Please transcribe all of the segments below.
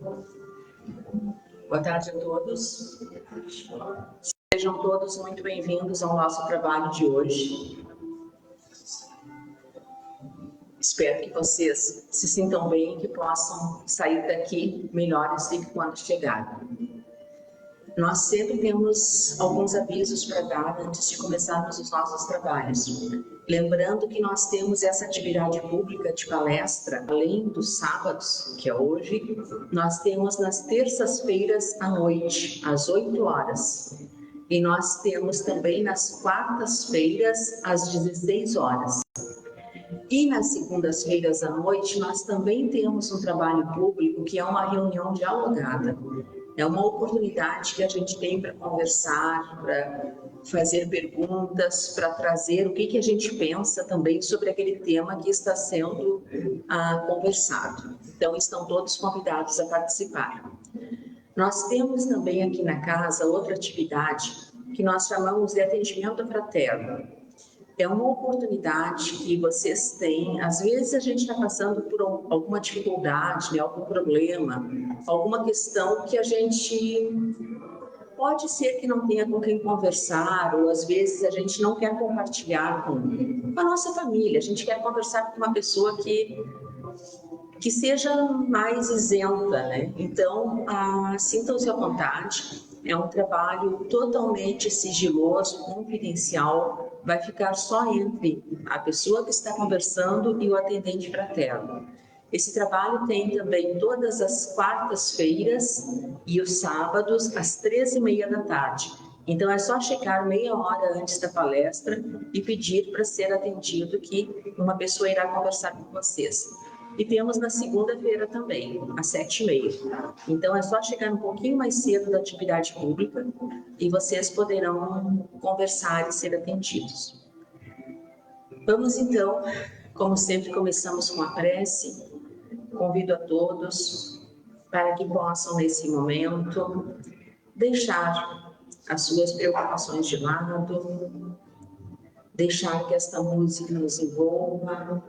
Boa tarde a todos. Sejam todos muito bem-vindos ao nosso trabalho de hoje. Espero que vocês se sintam bem e que possam sair daqui melhores do que quando chegaram. Nós sempre temos alguns avisos para dar antes de começarmos os nossos trabalhos. Lembrando que nós temos essa atividade pública de palestra, além dos sábados, que é hoje, nós temos nas terças-feiras à noite, às 8 horas. E nós temos também nas quartas-feiras, às 16 horas. E nas segundas-feiras à noite, nós também temos um trabalho público que é uma reunião dialogada. É uma oportunidade que a gente tem para conversar, para fazer perguntas, para trazer o que a gente pensa também sobre aquele tema que está sendo conversado. Então, estão todos convidados a participar. Nós temos também aqui na casa outra atividade que nós chamamos de atendimento fraterno. É uma oportunidade que vocês têm, às vezes a gente está passando por alguma dificuldade, né, algum problema, alguma questão que a gente pode ser que não tenha com quem conversar, ou às vezes a gente não quer compartilhar com a nossa família, a gente quer conversar com uma pessoa que seja mais isenta, né? Então, sintam-se à vontade. É um trabalho totalmente sigiloso, confidencial, vai ficar só entre a pessoa que está conversando e o atendente fraterno. Esse trabalho tem também todas as quartas-feiras e os sábados, às 13h30 da tarde. Então, é só chegar meia hora antes da palestra e pedir para ser atendido, que uma pessoa irá conversar com vocês. E temos na segunda-feira também, às 7h30. Então, é só chegar um pouquinho mais cedo da atividade pública e vocês poderão conversar e ser atendidos. Vamos, então, como sempre, começamos com a prece. Convido a todos para que possam, nesse momento, deixar as suas preocupações de lado, deixar que esta música nos envolva,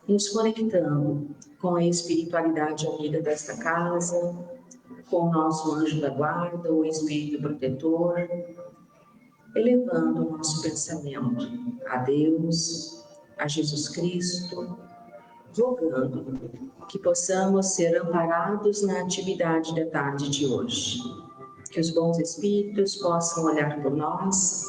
nos conectando com a espiritualidade amiga desta casa, com o nosso anjo da guarda, o espírito protetor, elevando o nosso pensamento a Deus, a Jesus Cristo, rogando que possamos ser amparados na atividade da tarde de hoje. Que os bons espíritos possam olhar por nós,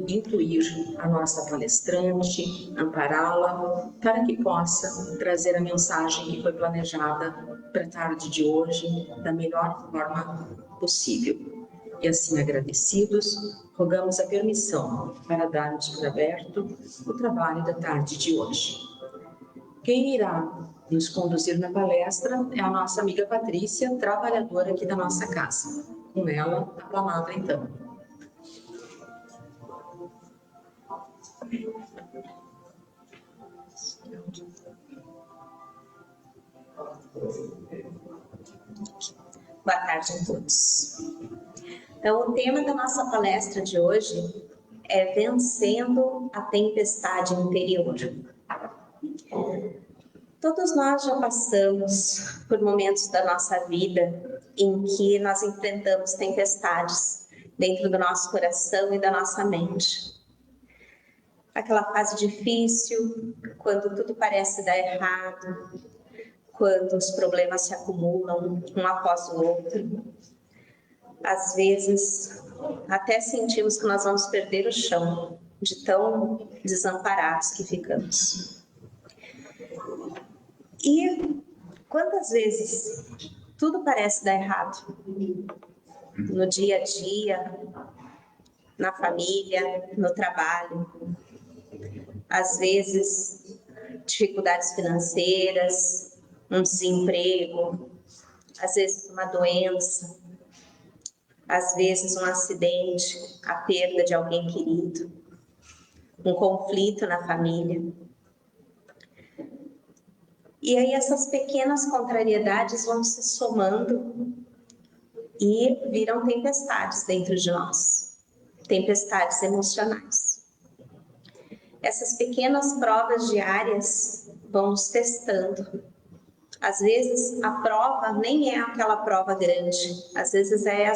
incluir a nossa palestrante, ampará-la, para que possa trazer a mensagem que foi planejada para a tarde de hoje da melhor forma possível. E assim, agradecidos, rogamos a permissão para darmos por aberto o trabalho da tarde de hoje. Quem irá nos conduzir na palestra é a nossa amiga Patrícia, trabalhadora aqui da nossa casa. Com ela, a palavra, então. Boa tarde a todos. Então, o tema da nossa palestra de hoje é Vencendo a Tempestade Interior. Todos nós já passamos por momentos da nossa vida em que nós enfrentamos tempestades dentro do nosso coração e da nossa mente. Aquela fase difícil, quando tudo parece dar errado, quando os problemas se acumulam um após o outro. Às vezes, até sentimos que nós vamos perder o chão, de tão desamparados que ficamos. E quantas vezes tudo parece dar errado? No dia a dia, na família, no trabalho. Às vezes, dificuldades financeiras, um desemprego, às vezes uma doença, às vezes um acidente, a perda de alguém querido, um conflito na família. E aí essas pequenas contrariedades vão se somando e viram tempestades dentro de nós, tempestades emocionais. Essas pequenas provas diárias vão nos testando Às vezes a prova nem é aquela prova grande, às vezes é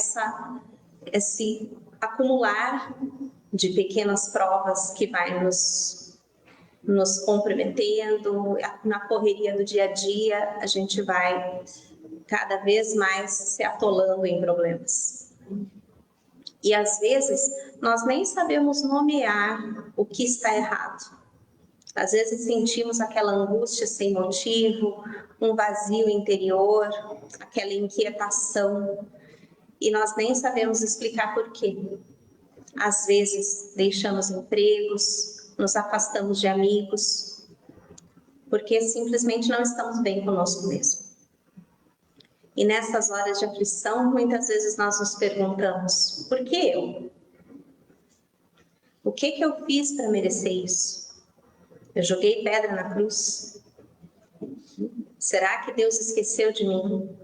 esse acumular de pequenas provas que vai nos comprometendo. Na correria do dia a dia, a gente vai cada vez mais se atolando em problemas. E às vezes nós nem sabemos nomear o que está errado. Às vezes sentimos aquela angústia sem motivo, um vazio interior, aquela inquietação, e nós nem sabemos explicar por quê. Às vezes deixamos empregos, nos afastamos de amigos, porque simplesmente não estamos bem conosco mesmo. E nessas horas de aflição, muitas vezes nós nos perguntamos: por que eu? O que eu fiz para merecer isso? Eu joguei pedra na cruz? Será que Deus esqueceu de mim?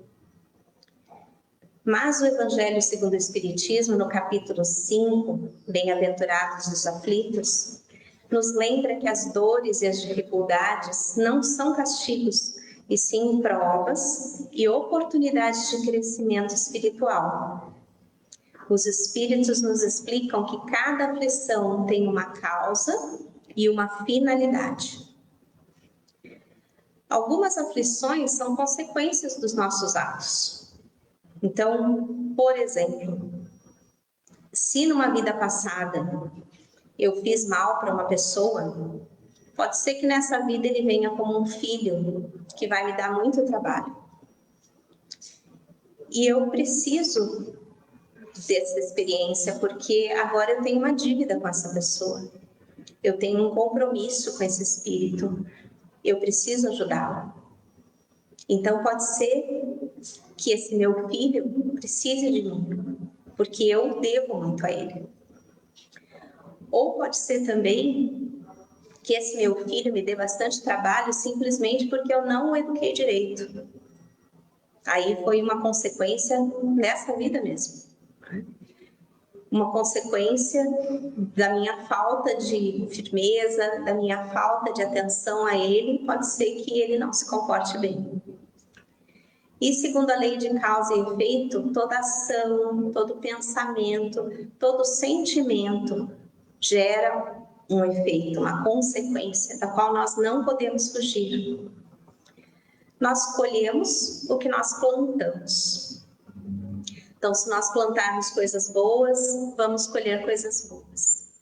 Mas o Evangelho segundo o Espiritismo, no capítulo 5, Bem-aventurados os aflitos, nos lembra que as dores e as dificuldades não são castigos, e sim provas e oportunidades de crescimento espiritual. Os Espíritos nos explicam que cada aflição tem uma causa e uma finalidade. Algumas aflições são consequências dos nossos atos. Então, por exemplo, se numa vida passada eu fiz mal para uma pessoa, pode ser que nessa vida ele venha como um filho que vai me dar muito trabalho. E eu preciso dessa experiência, porque agora eu tenho uma dívida com essa pessoa. Eu tenho um compromisso com esse espírito. Eu preciso ajudá-lo. Então pode ser que esse meu filho precise de mim, porque eu devo muito a ele. Ou pode ser também que esse meu filho me dê bastante trabalho simplesmente porque eu não o eduquei direito. Aí foi uma consequência nessa vida mesmo. Uma consequência da minha falta de firmeza, da minha falta de atenção a ele, pode ser que ele não se comporte bem. E segundo a lei de causa e efeito, toda ação, todo pensamento, todo sentimento gera um efeito, uma consequência, da qual nós não podemos fugir. Nós colhemos o que nós plantamos. Então, se nós plantarmos coisas boas, vamos colher coisas boas.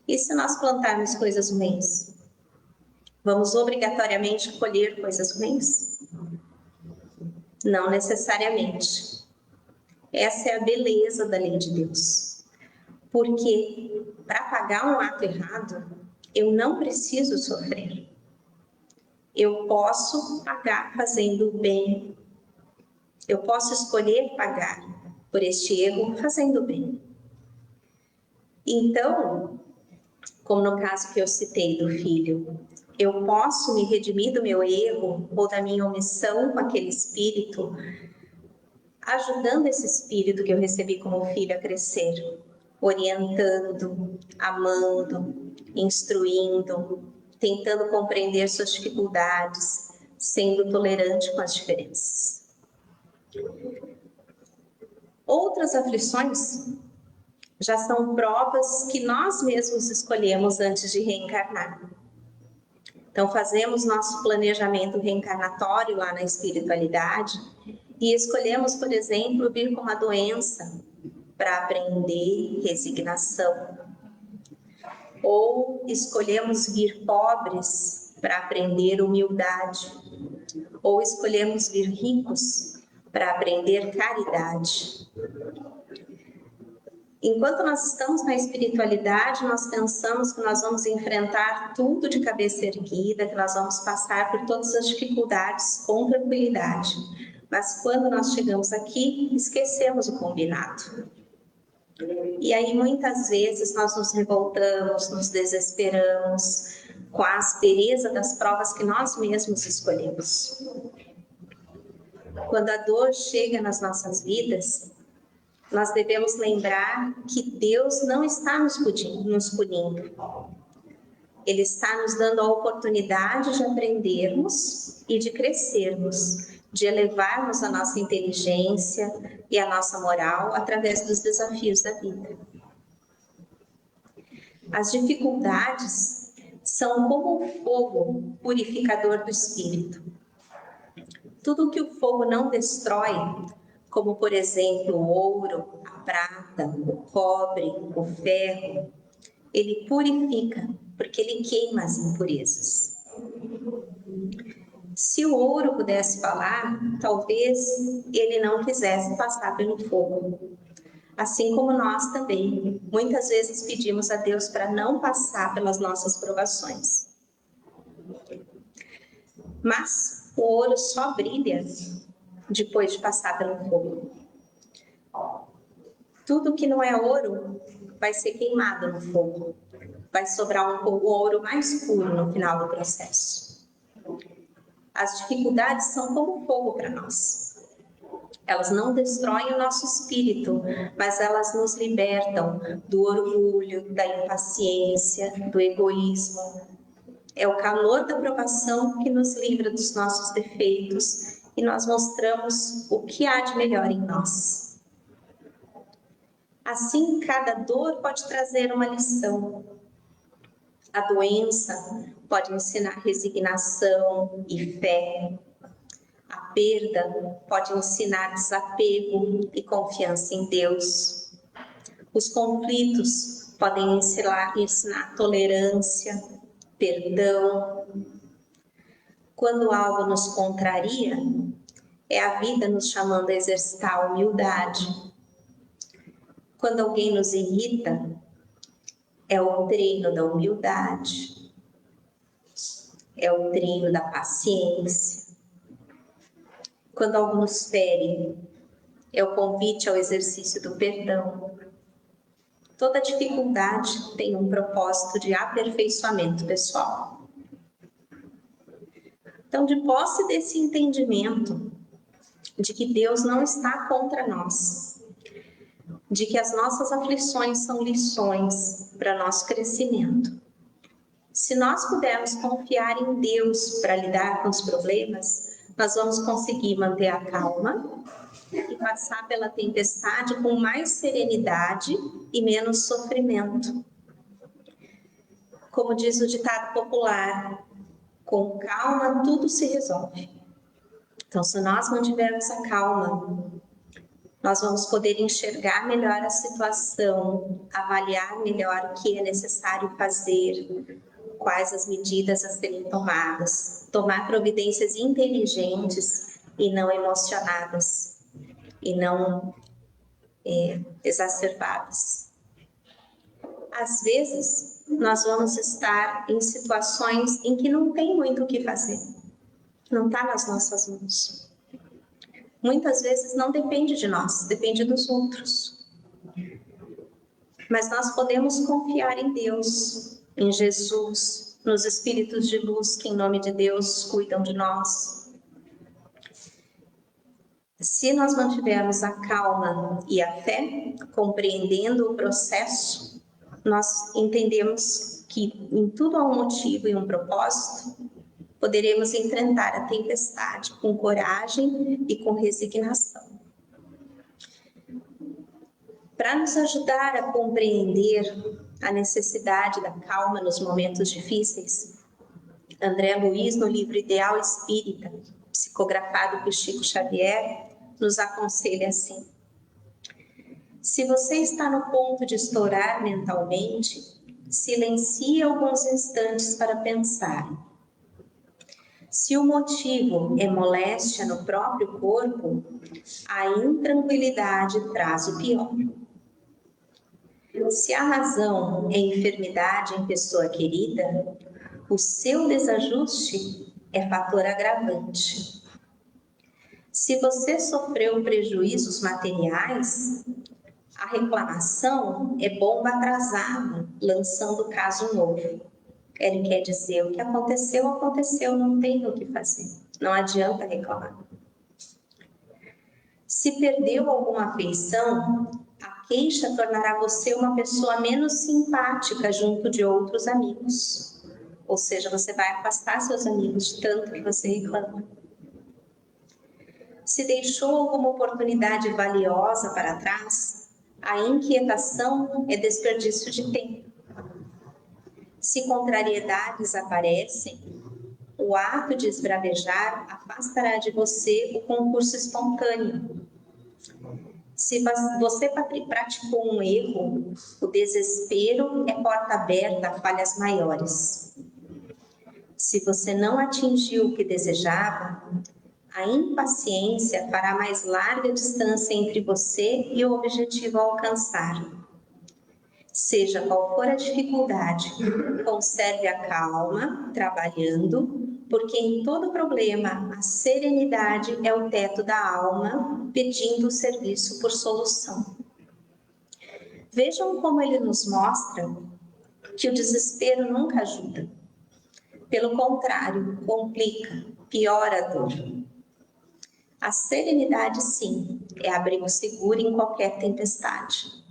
E se nós plantarmos coisas ruins, vamos obrigatoriamente colher coisas ruins? Não necessariamente. Essa é a beleza da lei de Deus. Porque para pagar um ato errado, eu não preciso sofrer. Eu posso pagar fazendo o bem. Eu posso escolher pagar por este erro fazendo o bem. Então, como no caso que eu citei do filho, eu posso me redimir do meu erro ou da minha omissão com aquele espírito, ajudando esse espírito que eu recebi como filho a crescer, orientando, amando, instruindo, tentando compreender suas dificuldades, sendo tolerante com as diferenças. Outras aflições já são provas que nós mesmos escolhemos antes de reencarnar. Então, fazemos nosso planejamento reencarnatório lá na espiritualidade e escolhemos, por exemplo, vir com uma doença para aprender resignação. Ou escolhemos vir pobres para aprender humildade. Ou escolhemos vir ricos para aprender caridade. Enquanto nós estamos na espiritualidade, nós pensamos que nós vamos enfrentar tudo de cabeça erguida, que nós vamos passar por todas as dificuldades com tranquilidade. Mas quando nós chegamos aqui, esquecemos o combinado. E aí muitas vezes nós nos revoltamos, nos desesperamos com a aspereza das provas que nós mesmos escolhemos. Quando a dor chega nas nossas vidas, nós devemos lembrar que Deus não está nos punindo. Ele está nos dando a oportunidade de aprendermos e de crescermos, de elevarmos a nossa inteligência e a nossa moral através dos desafios da vida. As dificuldades são como um fogo purificador do espírito. Tudo que o fogo não destrói, como por exemplo o ouro, a prata, o cobre, o ferro, ele purifica, porque ele queima as impurezas. Se o ouro pudesse falar, talvez ele não quisesse passar pelo fogo. Assim como nós também, muitas vezes pedimos a Deus para não passar pelas nossas provações. Mas o ouro só brilha depois de passar pelo fogo. Tudo que não é ouro vai ser queimado no fogo. Vai sobrar um ouro mais puro no final do processo. As dificuldades são como fogo para nós. Elas não destroem o nosso espírito, mas elas nos libertam do orgulho, da impaciência, do egoísmo. É o calor da provação que nos livra dos nossos defeitos e nós mostramos o que há de melhor em nós. Assim, cada dor pode trazer uma lição. A doença pode ensinar resignação e fé. A perda pode ensinar desapego e confiança em Deus. Os conflitos podem ensinar tolerância, perdão. Quando algo nos contraria, é a vida nos chamando a exercitar a humildade. Quando alguém nos irrita, é o treino da humildade, é o treino da paciência. Quando algo nos fere, é o convite ao exercício do perdão. Toda dificuldade tem um propósito de aperfeiçoamento pessoal. Então, de posse desse entendimento de que Deus não está contra nós, de que as nossas aflições são lições para nosso crescimento, se nós pudermos confiar em Deus para lidar com os problemas, nós vamos conseguir manter a calma e passar pela tempestade com mais serenidade e menos sofrimento. Como diz o ditado popular, com calma tudo se resolve. Então, se nós mantivermos a calma, nós vamos poder enxergar melhor a situação, avaliar melhor o que é necessário fazer, quais as medidas a serem tomadas, tomar providências inteligentes e não emocionadas, e não exacerbadas. Às vezes, nós vamos estar em situações em que não tem muito o que fazer, não está nas nossas mãos. Muitas vezes não depende de nós, depende dos outros. Mas nós podemos confiar em Deus, em Jesus, nos espíritos de luz que, em nome de Deus, cuidam de nós. Se nós mantivermos a calma e a fé, compreendendo o processo, nós entendemos que em tudo há um motivo e um propósito, poderemos enfrentar a tempestade com coragem e com resignação. Para nos ajudar a compreender a necessidade da calma nos momentos difíceis, André Luiz, no livro Ideal Espírita, psicografado por Chico Xavier, nos aconselha assim: se você está no ponto de estourar mentalmente, silencie alguns instantes para pensar. Se o motivo é moléstia no próprio corpo, a intranquilidade traz o pior. Se a razão é enfermidade em pessoa querida, o seu desajuste é fator agravante. Se você sofreu prejuízos materiais, a reclamação é bomba atrasada, lançando caso novo. Ele quer dizer, o que aconteceu, aconteceu, não tem o que fazer. Não adianta reclamar. Se perdeu alguma afeição, a queixa tornará você uma pessoa menos simpática junto de outros amigos. ou seja, você vai afastar seus amigos de tanto que você reclama. Se deixou alguma oportunidade valiosa para trás, a inquietação é desperdício de tempo. Se contrariedades aparecem, o ato de esbravejar afastará de você o concurso espontâneo. Se você praticou um erro, o desespero é porta aberta a falhas maiores. Se você não atingiu o que desejava, a impaciência fará mais larga a distância entre você e o objetivo a alcançar. Seja qual for a dificuldade, conserve a calma, trabalhando, porque em todo problema a serenidade é o teto da alma, pedindo o serviço por solução. Vejam como ele nos mostra que o desespero nunca ajuda. Pelo contrário, complica, piora a dor. A serenidade, sim, é abrigo seguro em qualquer tempestade.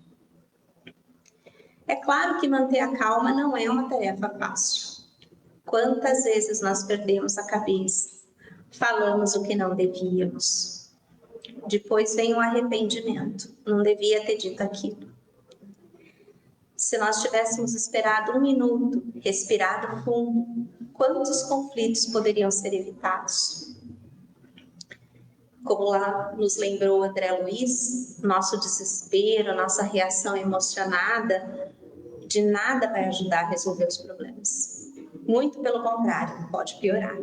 É claro que manter a calma não é uma tarefa fácil. Quantas vezes nós perdemos a cabeça, falamos o que não devíamos. Depois vem o arrependimento, não devia ter dito aquilo. Se nós tivéssemos esperado 1 minuto, respirado fundo, quantos conflitos poderiam ser evitados? Como lá nos lembrou André Luiz, nosso desespero, nossa reação emocionada, de nada vai ajudar a resolver os problemas. Muito pelo contrário, pode piorar.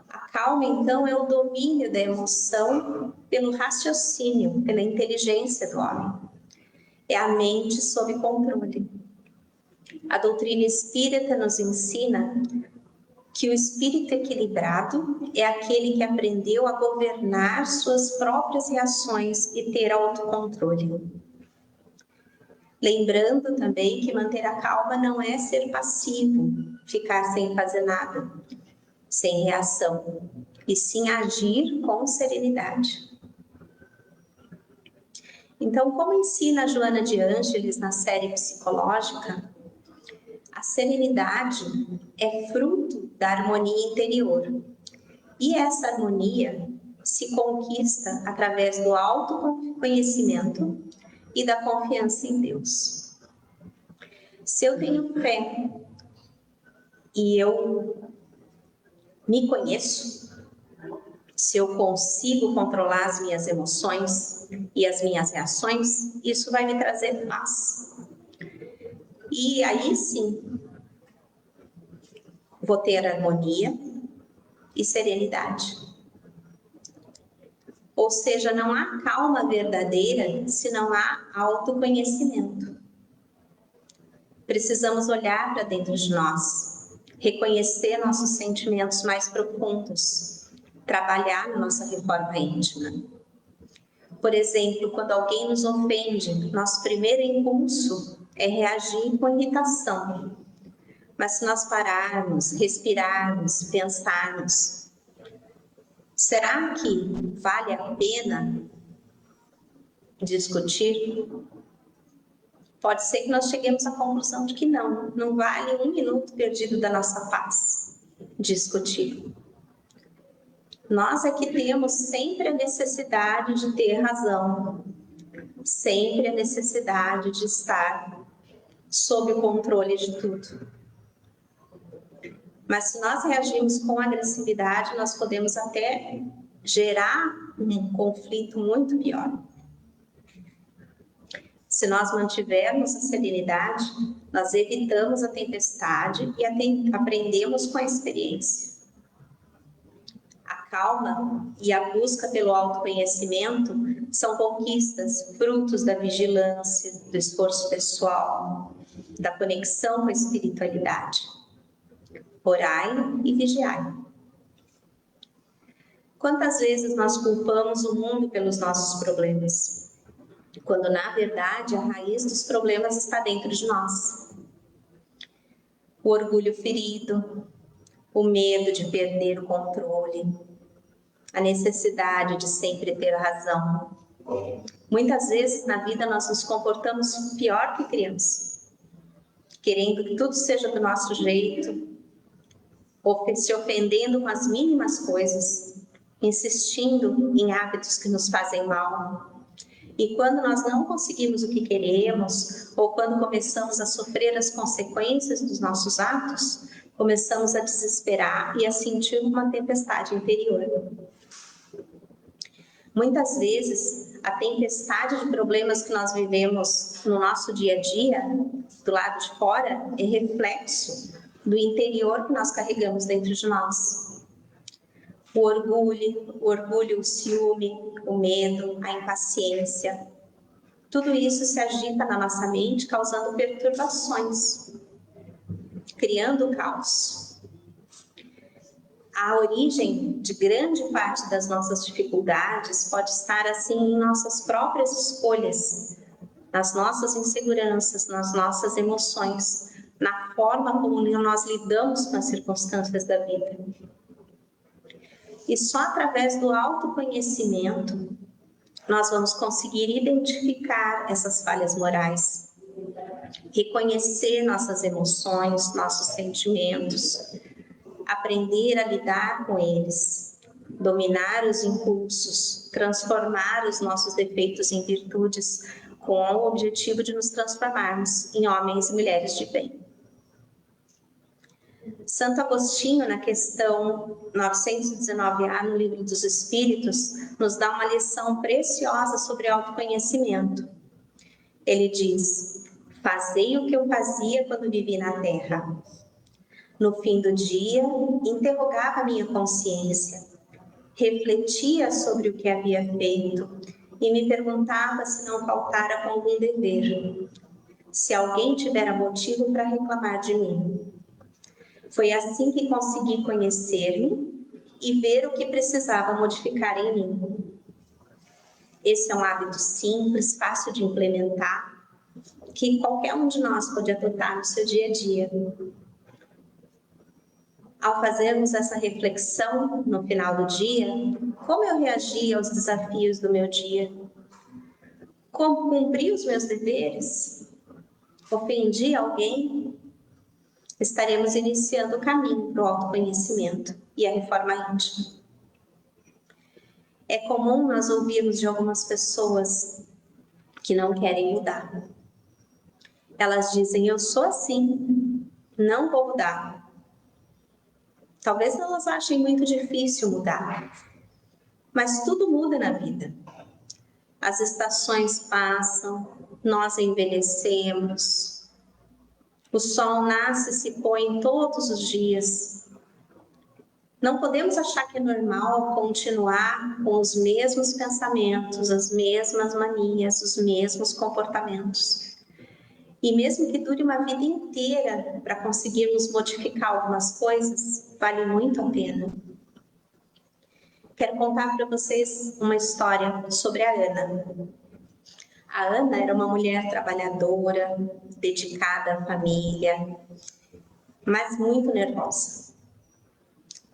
A calma, então, é o domínio da emoção pelo raciocínio, pela inteligência do homem. É a mente sob controle. A doutrina espírita nos ensina que o espírito equilibrado é aquele que aprendeu a governar suas próprias reações e ter autocontrole. Lembrando também que manter a calma não é ser passivo, ficar sem fazer nada, sem reação, e sim agir com serenidade. Então, como ensina Joana de Ângeles na série psicológica, a serenidade é fruto da harmonia interior. E essa harmonia se conquista através do autoconhecimento e da confiança em Deus. Se eu tenho fé e eu me conheço, se eu consigo controlar as minhas emoções e as minhas reações, isso vai me trazer paz. E aí sim, vou ter harmonia e serenidade. Ou seja, não há calma verdadeira se não há autoconhecimento. Precisamos olhar para dentro de nós, reconhecer nossos sentimentos mais profundos, trabalhar na nossa reforma íntima. Por exemplo, quando alguém nos ofende, nosso primeiro impulso é reagir com irritação. Mas se nós pararmos, respirarmos, pensarmos, será que vale a pena discutir? Pode ser que nós cheguemos à conclusão de que não vale 1 minuto perdido da nossa paz discutir. Nós é que temos sempre a necessidade de ter razão, sempre a necessidade de estar sob o controle de tudo. Mas se nós reagirmos com agressividade, nós podemos até gerar um conflito muito pior. Se nós mantivermos a serenidade, nós evitamos a tempestade e aprendemos com a experiência. A calma e a busca pelo autoconhecimento são conquistas frutos da vigilância, do esforço pessoal, da conexão com a espiritualidade. Orai e vigiai. Quantas vezes nós culpamos o mundo pelos nossos problemas? Quando, na verdade, a raiz dos problemas está dentro de nós. O orgulho ferido, o medo de perder o controle, a necessidade de sempre ter razão. Muitas vezes na vida nós nos comportamos pior que crianças. querendo que tudo seja do nosso jeito, se ofendendo com as mínimas coisas, insistindo em hábitos que nos fazem mal. E quando nós não conseguimos o que queremos, ou quando começamos a sofrer as consequências dos nossos atos, começamos a desesperar e a sentir uma tempestade interior. Muitas vezes, a tempestade de problemas que nós vivemos no nosso dia a dia, do lado de fora, é reflexo do interior que nós carregamos dentro de nós. O orgulho, o ciúme, o medo, a impaciência. Tudo isso se agita na nossa mente, causando perturbações, criando caos. A origem de grande parte das nossas dificuldades pode estar, assim, em nossas próprias escolhas, nas nossas inseguranças, nas nossas emoções, na forma como nós lidamos com as circunstâncias da vida. E só através do autoconhecimento nós vamos conseguir identificar essas falhas morais, reconhecer nossas emoções, nossos sentimentos, aprender a lidar com eles, dominar os impulsos, transformar os nossos defeitos em virtudes, com o objetivo de nos transformarmos em homens e mulheres de bem. Santo Agostinho, na questão 919A, no Livro dos Espíritos, nos dá uma lição preciosa sobre autoconhecimento. Ele diz: fazei o que eu fazia quando vivi na terra. No fim do dia, interrogava a minha consciência, refletia sobre o que havia feito e me perguntava se não faltara com algum dever, se alguém tivera motivo para reclamar de mim. Foi assim que consegui conhecer-me e ver o que precisava modificar em mim. Esse é um hábito simples, fácil de implementar, que qualquer um de nós pode adotar no seu dia a dia. Ao fazermos essa reflexão no final do dia, como eu reagi aos desafios do meu dia? Como cumpri os meus deveres? Ofendi alguém? Estaremos iniciando o caminho para o autoconhecimento e a reforma íntima. É comum nós ouvirmos de algumas pessoas que não querem mudar. Elas dizem: eu sou assim, não vou mudar. Talvez elas achem muito difícil mudar, mas tudo muda na vida. As estações passam, nós envelhecemos, o sol nasce e se põe todos os dias. Não podemos achar que é normal continuar com os mesmos pensamentos, as mesmas manias, os mesmos comportamentos. E mesmo que dure uma vida inteira para conseguirmos modificar algumas coisas, vale muito a pena. Quero contar para vocês uma história sobre a Ana. A Ana era uma mulher trabalhadora, dedicada à família, mas muito nervosa.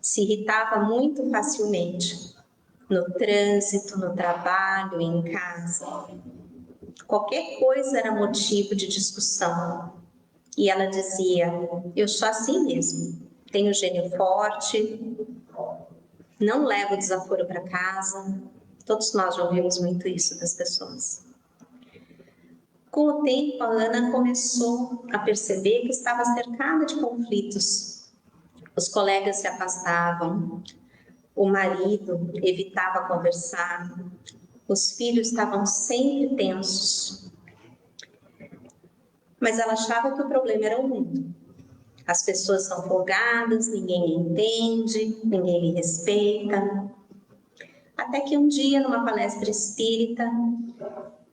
Se irritava muito facilmente no trânsito, no trabalho, em casa. Qualquer coisa era motivo de discussão. E ela dizia: eu sou assim mesmo, tenho gênio forte, não levo desaforo para casa. Todos nós já ouvimos muito isso das pessoas. Com o tempo, a Ana começou a perceber que estava cercada de conflitos. Os colegas se afastavam, o marido evitava conversar, os filhos estavam sempre tensos. Mas ela achava que o problema era o mundo. As pessoas são folgadas, ninguém entende, ninguém me respeita. Até que um dia, numa palestra espírita,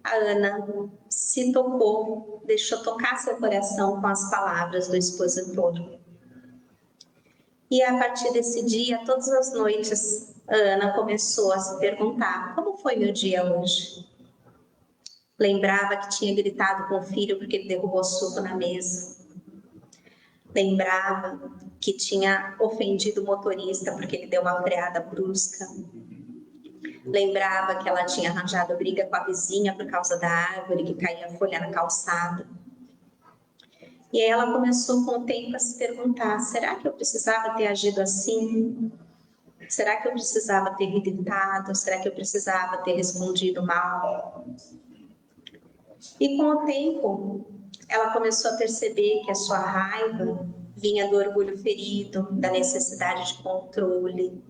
a Ana se tocou, deixou tocar seu coração com as palavras do expositor. E a partir desse dia, todas as noites, a Ana começou a se perguntar: como foi meu dia hoje? Lembrava que tinha gritado com o filho porque ele derrubou suco na mesa. Lembrava que tinha ofendido o motorista porque ele deu uma freada brusca. Lembrava que ela tinha arranjado briga com a vizinha por causa da árvore que caía folha na calçada. E aí ela começou com o tempo a se perguntar, será que eu precisava ter agido assim? Será que eu precisava ter gritado? Será que eu precisava ter respondido mal? E com o tempo, ela começou a perceber que a sua raiva vinha do orgulho ferido, da necessidade de controle,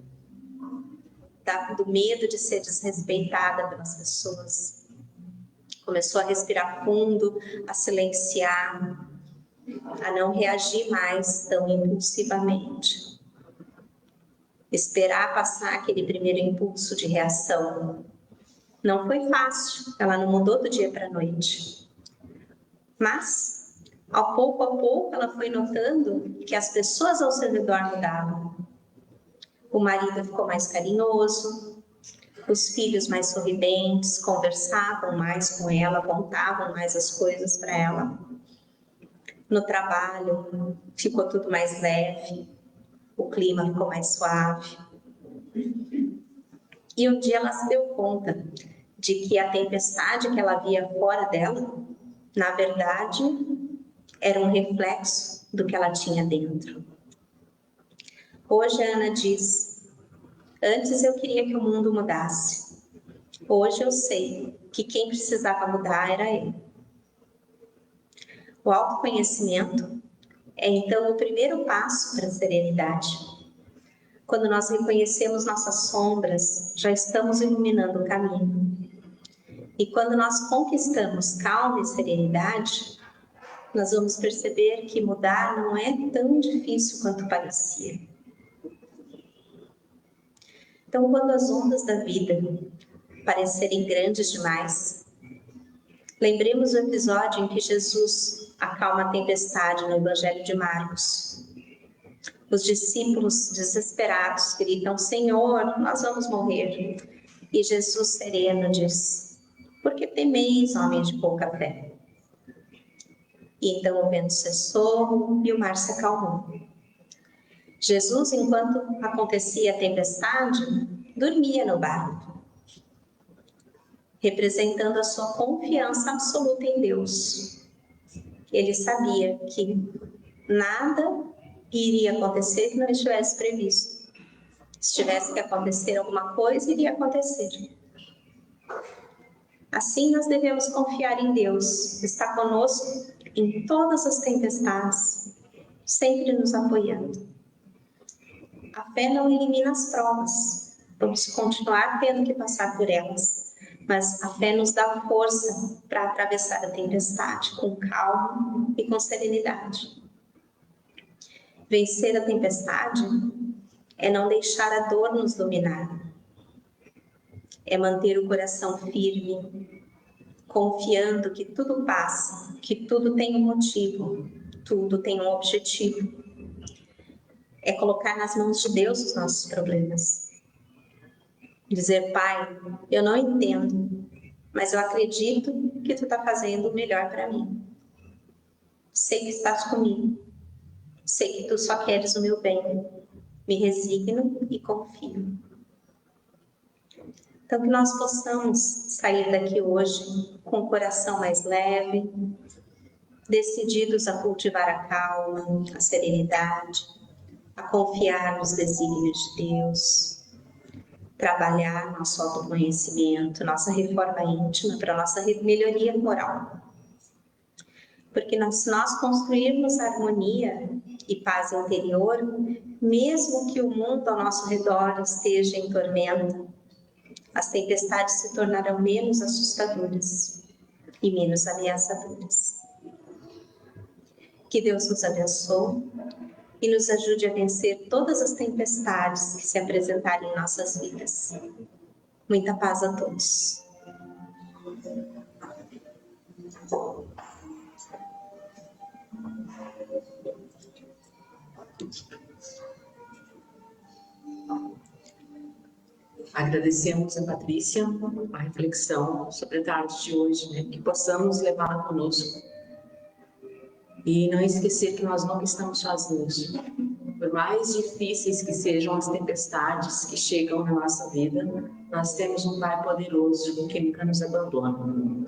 do medo de ser desrespeitada pelas pessoas. Começou a respirar fundo, a silenciar, a não reagir mais tão impulsivamente. Esperar passar aquele primeiro impulso de reação. Não foi fácil, ela não mudou do dia para a noite. Mas, a pouco, ela foi notando que as pessoas ao seu redor mudavam. O marido ficou mais carinhoso, os filhos mais sorridentes, conversavam mais com ela, contavam mais as coisas para ela. No trabalho, ficou tudo mais leve, o clima ficou mais suave. E um dia ela se deu conta de que a tempestade que ela via fora dela, na verdade, era um reflexo do que ela tinha dentro. Hoje a Ana diz, antes eu queria que o mundo mudasse. Hoje eu sei que quem precisava mudar era eu. O autoconhecimento é então o primeiro passo para a serenidade. Quando nós reconhecemos nossas sombras, já estamos iluminando o caminho. E quando nós conquistamos calma e serenidade, nós vamos perceber que mudar não é tão difícil quanto parecia. Então, quando as ondas da vida parecerem grandes demais, lembremos o episódio em que Jesus acalma a tempestade no Evangelho de Marcos. Os discípulos desesperados gritam, Senhor, nós vamos morrer. E Jesus sereno diz, por que temeis, homens de pouca fé? E então o vento cessou e o mar se acalmou. Jesus, enquanto acontecia a tempestade, dormia no barco, representando a sua confiança absoluta em Deus. Ele sabia que nada iria acontecer que não estivesse previsto. Se tivesse que acontecer alguma coisa, iria acontecer. Assim, nós devemos confiar em Deus, está conosco em todas as tempestades, sempre nos apoiando. A fé não elimina as provas, vamos continuar tendo que passar por elas, mas a fé nos dá força para atravessar a tempestade com calma e com serenidade. Vencer a tempestade é não deixar a dor nos dominar, é manter o coração firme, confiando que tudo passa, que tudo tem um motivo, tudo tem um objetivo. É colocar nas mãos de Deus os nossos problemas. Dizer, Pai, eu não entendo, mas eu acredito que Tu está fazendo o melhor para mim. Sei que estás comigo. Sei que Tu só queres o meu bem. Me resigno e confio. Então, que nós possamos sair daqui hoje com o coração mais leve, decididos a cultivar a calma, a serenidade, a confiar nos desígnios de Deus, trabalhar nosso autoconhecimento, nossa reforma íntima para nossa melhoria moral. Porque se nós construirmos harmonia e paz interior, mesmo que o mundo ao nosso redor esteja em tormenta, as tempestades se tornarão menos assustadoras e menos ameaçadoras. Que Deus nos abençoe e nos ajude a vencer todas as tempestades que se apresentarem em nossas vidas. Muita paz a todos. Agradecemos a Patrícia a reflexão sobre a tarde de hoje, né? Que possamos levá-la conosco e não esquecer que nós nunca estamos sozinhos. Por mais difíceis que sejam as tempestades que chegam na nossa vida, nós temos um Pai poderoso que nunca nos abandona.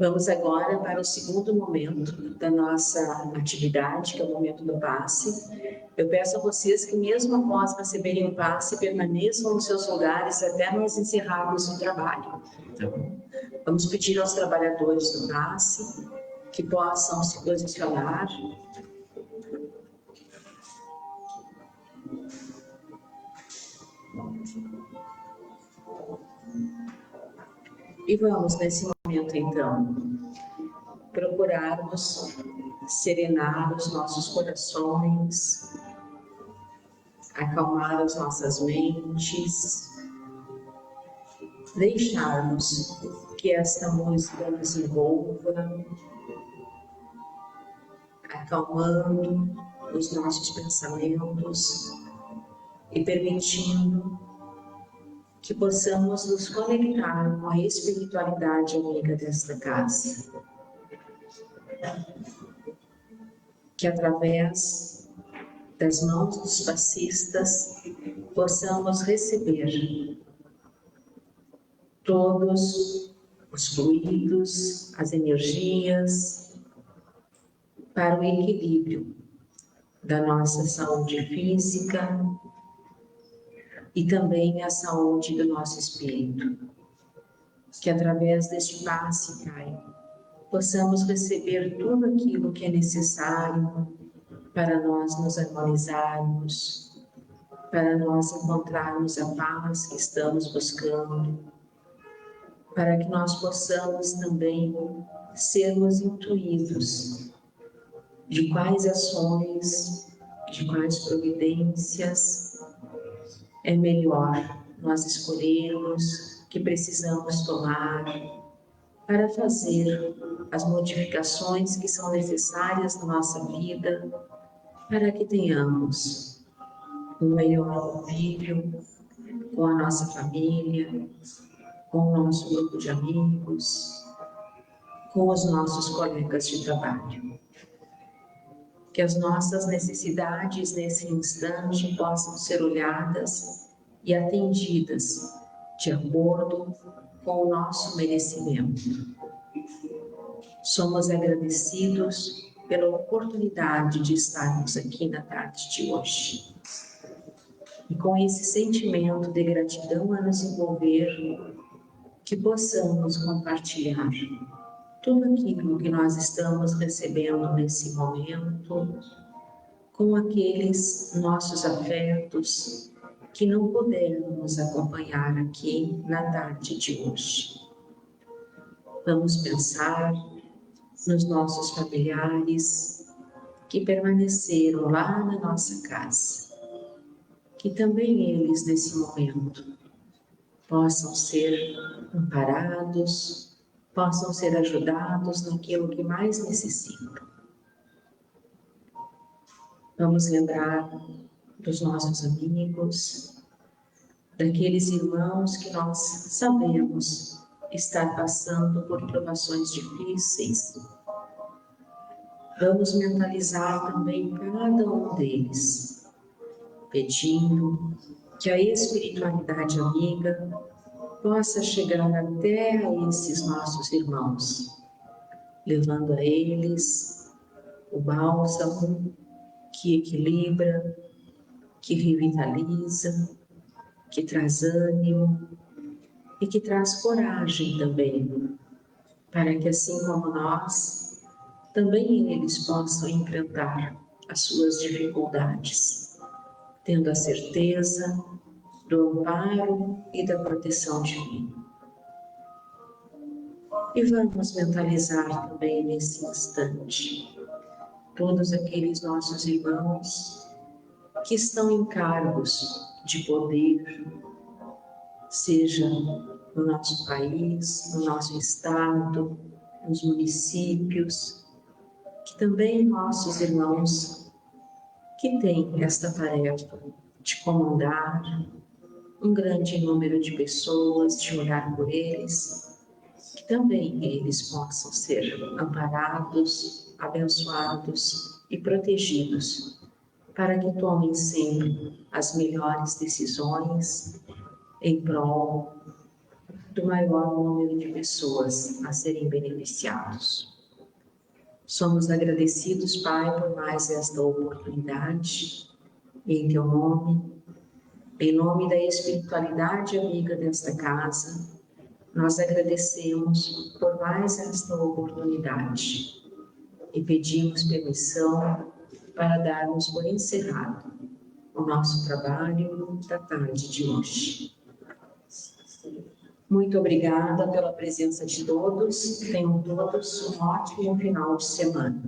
Vamos agora para o segundo momento da nossa atividade, que é o momento do passe. Eu peço a vocês que, mesmo após receberem o passe, permaneçam nos seus lugares até nós encerrarmos o trabalho. Então, vamos pedir aos trabalhadores do passe que possam se posicionar. E vamos, nesse momento, então, procurarmos serenar os nossos corações, acalmar as nossas mentes, deixarmos que esta música nos envolva, acalmando os nossos pensamentos e permitindo que possamos nos conectar com a espiritualidade amiga desta casa. Que através das mãos dos passistas possamos receber todos os fluidos, as energias para o equilíbrio da nossa saúde física e também a saúde do nosso espírito. Que através deste passe, Pai, possamos receber tudo aquilo que é necessário para nós nos harmonizarmos, para nós encontrarmos a paz que estamos buscando, para que nós possamos também sermos intuídos de quais ações, de quais providências é melhor nós escolhermos, que precisamos tomar para fazer as modificações que são necessárias na nossa vida, para que tenhamos um melhor convívio com a nossa família, com o nosso grupo de amigos, com os nossos colegas de trabalho. Que as nossas necessidades nesse instante possam ser olhadas e atendidas de acordo com o nosso merecimento. Somos agradecidos pela oportunidade de estarmos aqui na tarde de hoje. E com esse sentimento de gratidão a nos envolver, que possamos compartilhar tudo aquilo que nós estamos recebendo nesse momento com aqueles nossos afetos que não puderam nos acompanhar aqui na tarde de hoje. Vamos pensar nos nossos familiares que permaneceram lá na nossa casa, que também eles, nesse momento, possam ser amparados, possam ser ajudados naquilo que mais necessitam. Vamos lembrar dos nossos amigos, daqueles irmãos que nós sabemos estar passando por provações difíceis. Vamos mentalizar também cada um deles, pedindo que a espiritualidade amiga possa chegar até a esses nossos irmãos, levando a eles o bálsamo que equilibra, que revitaliza, que traz ânimo e que traz coragem também, para que assim como nós, também eles possam enfrentar as suas dificuldades, tendo a certeza do amparo e da proteção divina. E vamos mentalizar também nesse instante todos aqueles nossos irmãos que estão em cargos de poder, seja no nosso país, no nosso estado, nos municípios, que também nossos irmãos que têm esta tarefa de comandar um grande número de pessoas, de orar por eles, que também eles possam ser amparados, abençoados e protegidos, para que tomem sempre as melhores decisões em prol do maior número de pessoas a serem beneficiados. Somos agradecidos, Pai, por mais esta oportunidade, em Teu nome, em nome da espiritualidade amiga desta casa, nós agradecemos por mais esta oportunidade e pedimos permissão para darmos por encerrado o nosso trabalho da tarde de hoje. Muito obrigada pela presença de todos. Tenham todos um ótimo final de semana.